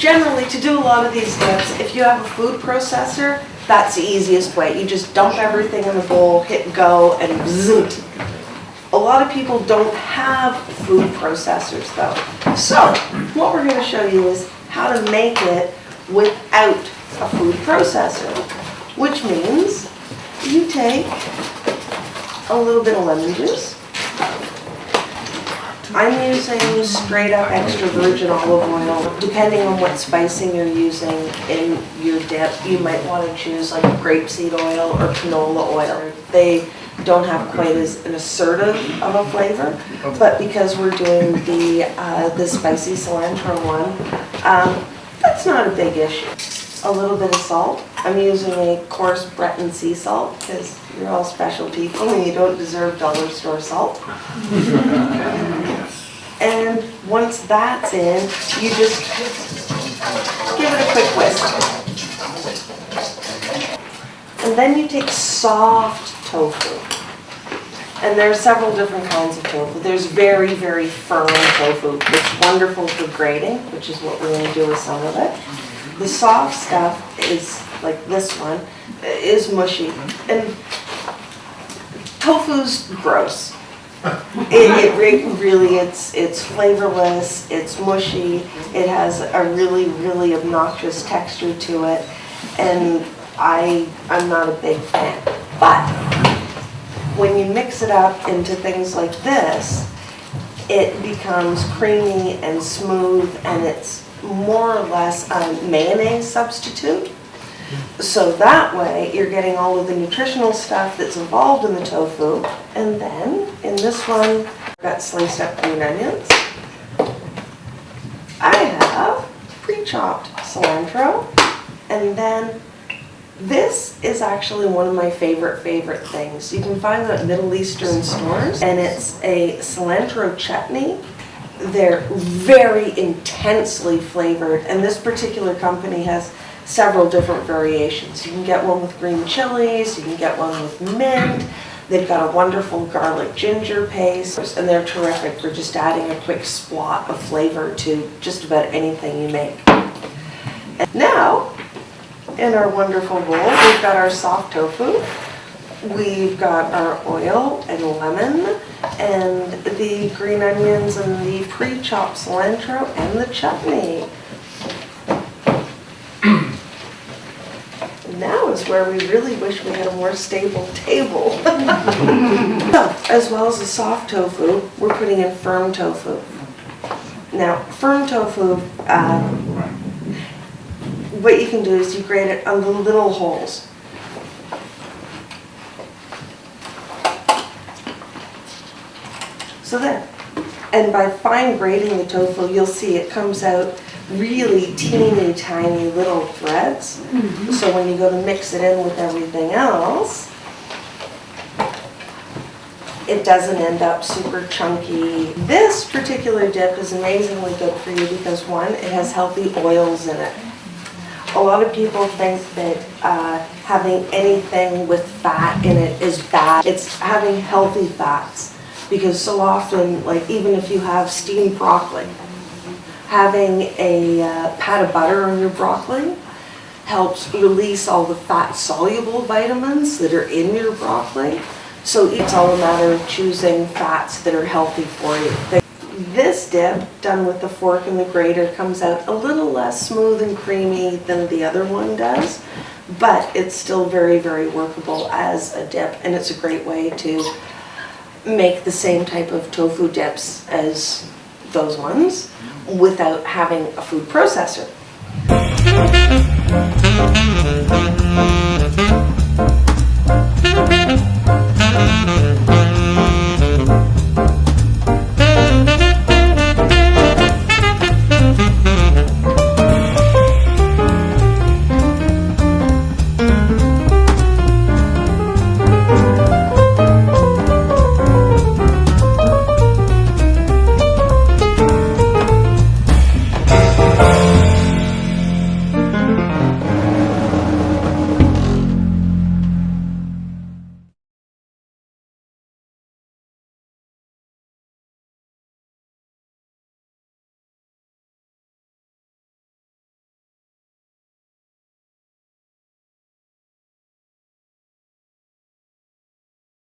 generally, to do a lot of these dips, if you have a food processor, that's the easiest way. You just dump everything in the bowl, hit go, and zoot. A lot of people don't have food processors though. So, what we're going to show you is how to make it without a food processor, which means you take a little bit of lemon juice. I'm using straight up extra virgin olive oil. Depending on what spicing you're using in your dip, you might want to choose like grapeseed oil or canola oil. They don't have quite as an assertive of a flavor, but because we're doing the spicy cilantro one, that's not a big issue. A little bit of salt. I'm using a coarse Breton sea salt because you're all special people and you don't deserve dollar store salt. And once that's in, you just give it a quick whisk. And then you take soft tofu. And there are several different kinds of tofu. There's very, very firm tofu. It's wonderful for grating, which is what we're going to do with some of it. The soft stuff is, like this one, is mushy. And tofu's gross. It really, it's flavorless, it's mushy, it has a really, really obnoxious texture to it, and I'm not a big fan. But when you mix it up into things like this, it becomes creamy and smooth, and it's more or less a mayonnaise substitute. So that way you're getting all of the nutritional stuff that's involved in the tofu. And then in this one, I've got sliced up green onions. I have pre-chopped cilantro. And then this is actually one of my favorite things. You can find it at Middle Eastern stores, and it's a cilantro chutney. They're very intensely flavored, and this particular company has several different variations. You can get one with green chilies, you can get one with mint. They've got a wonderful garlic ginger paste, and they're terrific for just adding a quick splot of flavor to just about anything you make. And now, in our wonderful bowl, we've got our soft tofu, we've got our oil and lemon, and the green onions and the pre-chopped cilantro and the chutney. Now is where we really wish we had a more stable table. So, as well as the soft tofu, we're putting in firm tofu. Now, firm tofu, what you can do is you grate it on the little holes. So there. And by fine grating the tofu, you'll see it comes out really teeny tiny little threads. Mm-hmm. So when you go to mix it in with everything else, it doesn't end up super chunky. This particular dip is amazingly good for you because one, it has healthy oils in it. A lot of people think that having anything with fat in it is bad. It's having healthy fats, because so often, like even if you have steamed broccoli, having a pat of butter on your broccoli helps release all the fat-soluble vitamins that are in your broccoli. So it's all a matter of choosing fats that are healthy for you. This dip, done with the fork and the grater, comes out a little less smooth and creamy than the other one does, but it's still very, very workable as a dip, and it's a great way to make the same type of tofu dips as those ones without having a food processor.